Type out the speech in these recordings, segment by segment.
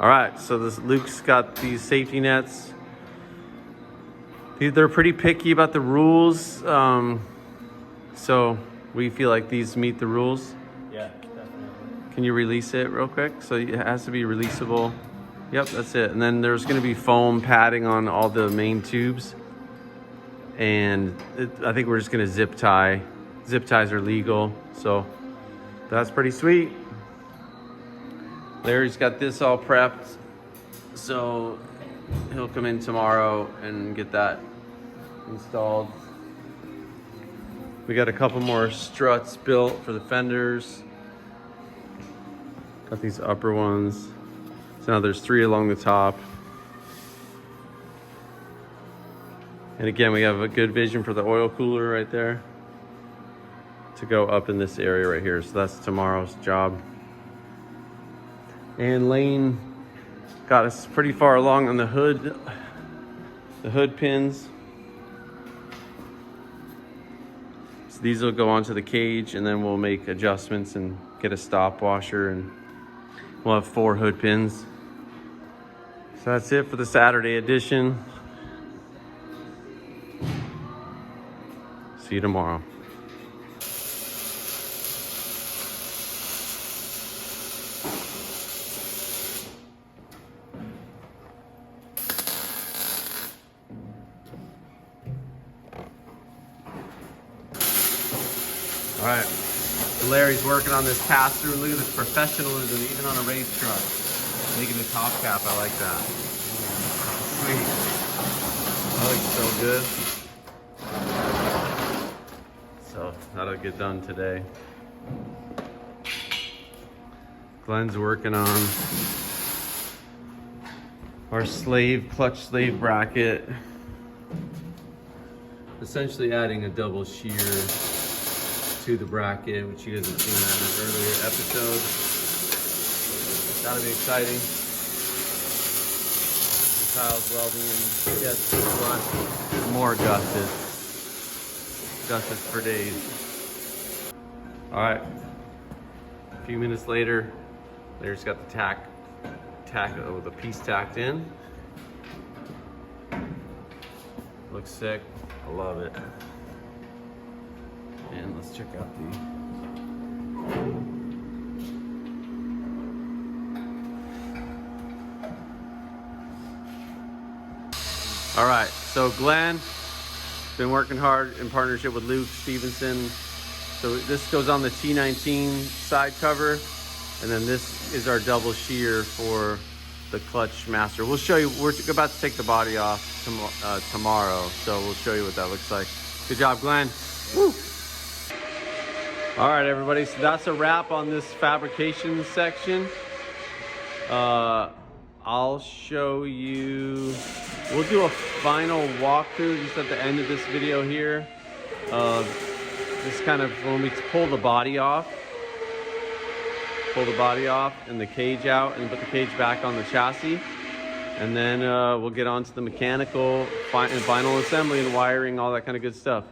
All right, so Luke's got these safety nets. They're pretty picky about the rules, so we feel like these meet the rules. Yeah, definitely. Can you release it real quick? So it has to be releasable. Yep, that's it. And then there's going to be foam padding on all the main tubes. And I think we're just going to zip tie. Zip ties are legal, so that's pretty sweet. Larry's got this all prepped, so he'll come in tomorrow and get that installed. We got a couple more struts built for the fenders. Got these upper ones. So now there's 3 along the top. And again, we have a good vision for the oil cooler right there to go up in this area right here. So that's tomorrow's job. And Lane got us pretty far along on the hood pins. So these will go onto the cage, and then we'll make adjustments and get a stop washer, and we'll have 4 hood pins. So that's it for the Saturday edition. See you tomorrow. All right, so Larry's working on this pass-through. Look at this professionalism, even on a race truck. Making the top cap, I like that. Sweet. That looks so good. So that'll get done today. Glenn's working on our clutch slave bracket. Essentially adding a double shear to the bracket, which you guys have seen in an earlier episode. That'll be exciting. Kyle's welding and gets more gusset for days. All right, a few minutes later, Larry's got the piece tacked in. Looks sick, I love it. And let's check out the all right, so Glenn been working hard in partnership with Luke Stevenson. So this goes on the T19 side cover, and then this is our double shear for the clutch master. We'll show you, we're about to take the body off tomorrow, so we'll show you what that looks like. Good job, Glenn. Woo. All right, everybody, so that's a wrap on this fabrication section. I'll show you, we'll do a final walkthrough just at the end of this video here. This kind of, when we pull the body off and the cage out and put the cage back on the chassis. And then we'll get on to the mechanical and final assembly and wiring, all that kind of good stuff.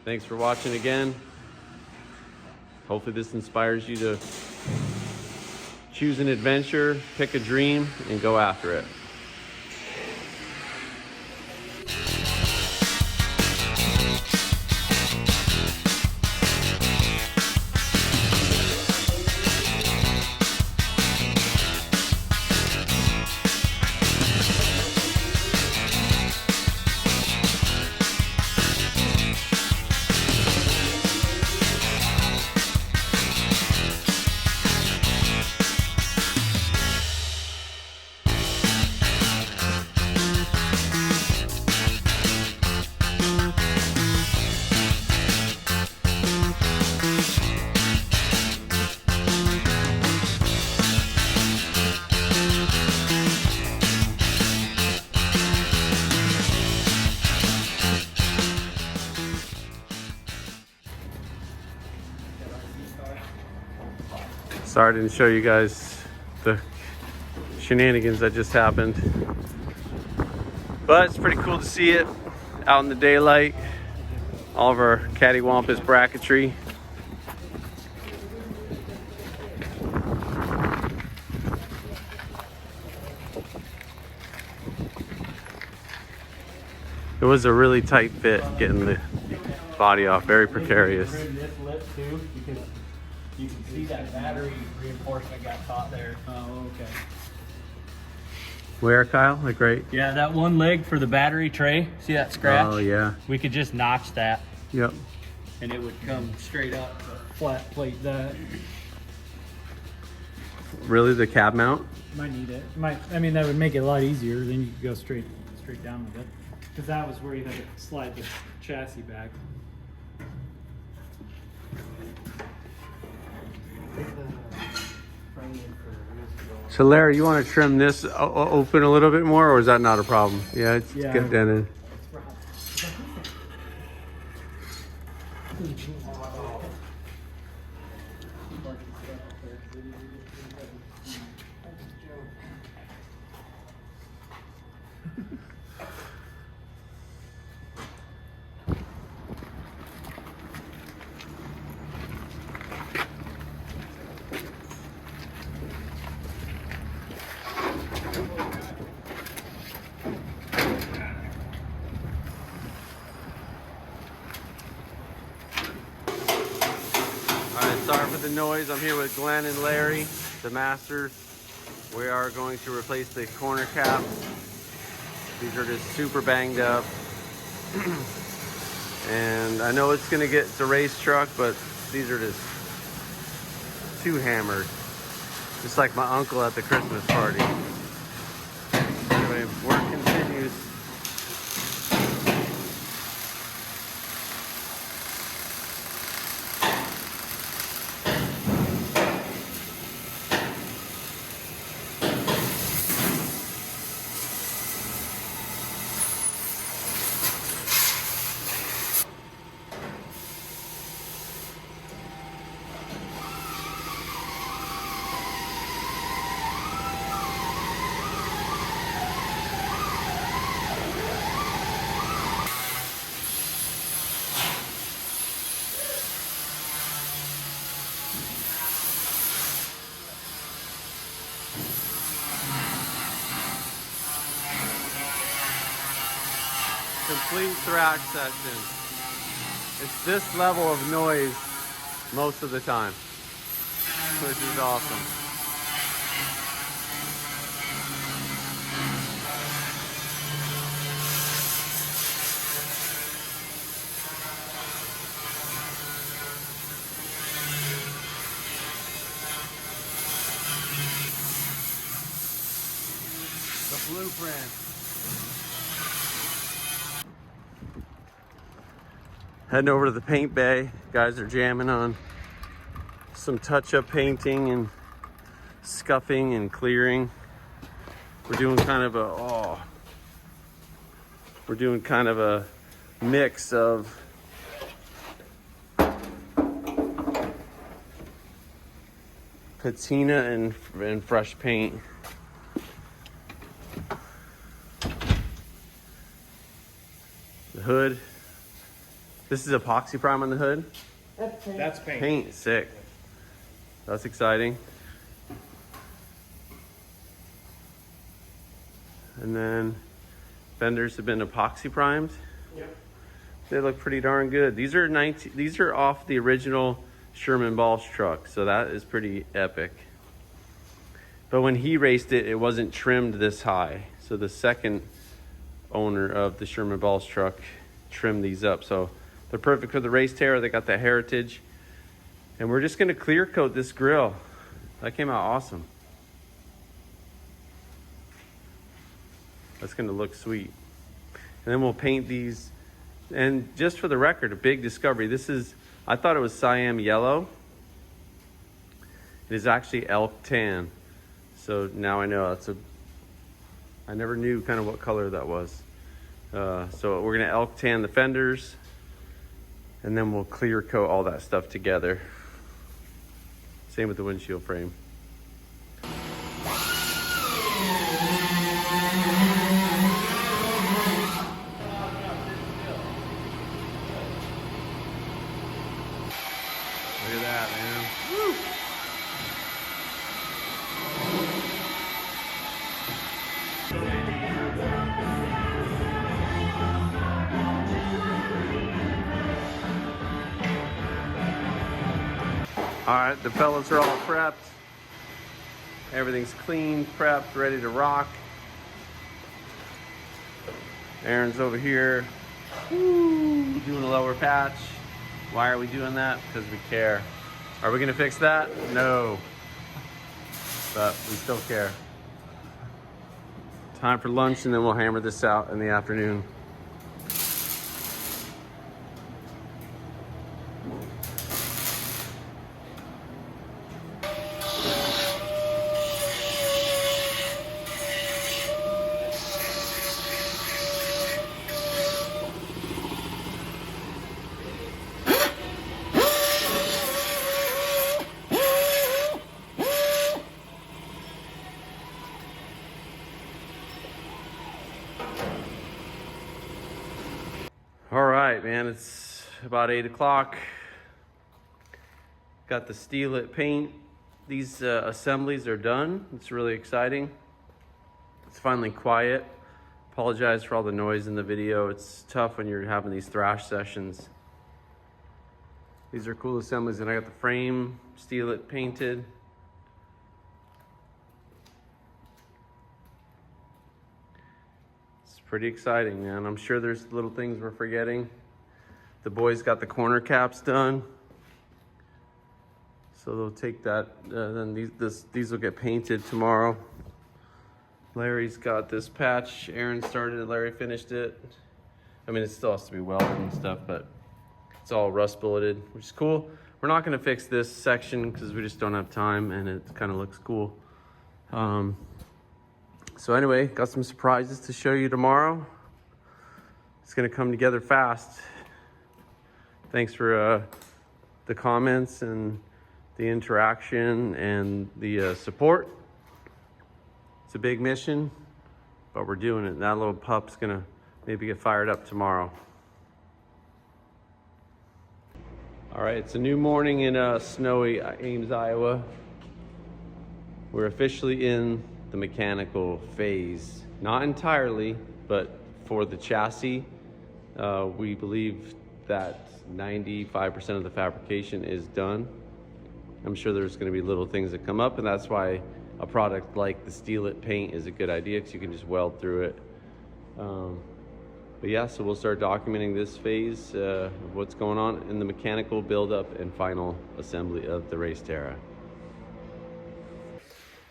Thanks for watching again. Hopefully this inspires you to choose an adventure, pick a dream, and go after it. Sorry I didn't show you guys the shenanigans that just happened. But it's pretty cool to see it out in the daylight. All of our cattywampus bracketry. It was a really tight fit getting the body off, very precarious. Trim this lip too, because you can see that battery reinforcement got caught there. Oh, okay. Where, Kyle? Like right? Yeah, that one leg for the battery tray. See that scratch? Oh yeah. We could just notch that. Yep. And it would come straight up, flat plate that. Really, the cab mount? Might need it. I mean, that would make it a lot easier. Then you could go straight down with it. Because that was where you had to slide the chassis back. So Larry, you want to trim this open a little bit more, or is that not a problem? Yeah, it's get dented. Sorry for the noise. I'm here with Glenn and Larry, the masters. We are going to replace the corner caps. These are just super banged up. And I know it's a race truck, but these are just too hammered. Just like my uncle at the Christmas party. Anyway, work continues. Complete thrash session. It's this level of noise most of the time, which is awesome. The blueprint. Heading over to the paint bay. Guys are jamming on some touch-up painting and scuffing and clearing. We're doing kind of a mix of patina and fresh paint. The hood. This is epoxy prime on the hood? That's paint. Paint, sick. That's exciting. And then fenders have been epoxy primed. Yep. They look pretty darn good. These are off the original Sherman Balch truck, so that is pretty epic. But when he raced it, it wasn't trimmed this high. So the second owner of the Sherman Balch truck trimmed these up. So they're perfect for the Race Terra. They got the heritage. And we're just gonna clear coat this grill. That came out awesome. That's gonna look sweet. And then we'll paint these. And just for the record, a big discovery. I thought it was Siam yellow. It is actually elk tan. So now I know I never knew kind of what color that was. So we're gonna elk tan the fenders, and then we'll clear coat all that stuff together. Same with the windshield frame. Look at that, man. Woo! All right, the pellets are all prepped. Everything's clean, prepped, ready to rock. Aaron's over here, woo, doing a lower patch. Why are we doing that? Because we care. Are we gonna fix that? No, but we still care. Time for lunch, and then we'll hammer this out in the afternoon. All right, man, it's about 8 o'clock. Got the steel-lit paint. These assemblies are done. It's really exciting. It's finally quiet. Apologize for all the noise in the video. It's tough when you're having these thrash sessions. These are cool assemblies, and I got the frame steel-lit painted. Pretty exciting, man. I'm sure there's little things we're forgetting. The boys got the corner caps done, so they'll take that. Then these will get painted tomorrow. Larry's got this patch. Aaron started it. Larry finished it. I mean, it still has to be welded and stuff, but it's all rust bulleted, which is cool. We're not going to fix this section because we just don't have time, and it kind of looks cool. So anyway, got some surprises to show you tomorrow. It's gonna come together fast. Thanks for the comments and the interaction and the support. It's a big mission, but we're doing it. That little pup's gonna maybe get fired up tomorrow. All right, it's a new morning in snowy Ames, Iowa. We're officially in the mechanical phase. Not entirely, but for the chassis, we believe that 95% of the fabrication is done. I'm sure there's gonna be little things that come up, and that's why a product like the steel-lit paint is a good idea, because you can just weld through it. But yeah, so we'll start documenting this phase of what's going on in the mechanical buildup and final assembly of the Race Terra.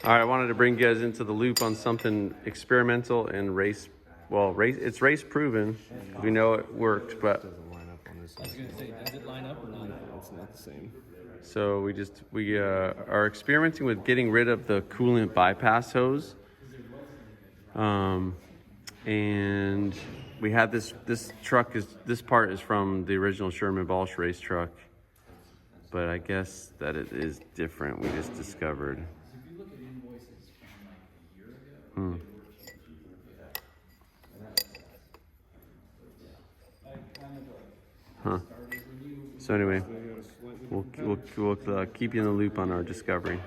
All right, I wanted to bring you guys into the loop on something experimental and it's race proven. We know it worked, but Doesn't line up on this. I was gonna say, does it line up or not? It's not the same. so we are experimenting with getting rid of the coolant bypass hose. And we had this part is from the original Sherman Balch race truck, but I guess that it is different. We just discovered. If you look at invoices from like a year ago, Huh. So anyway, we'll keep you in the loop on our discovery.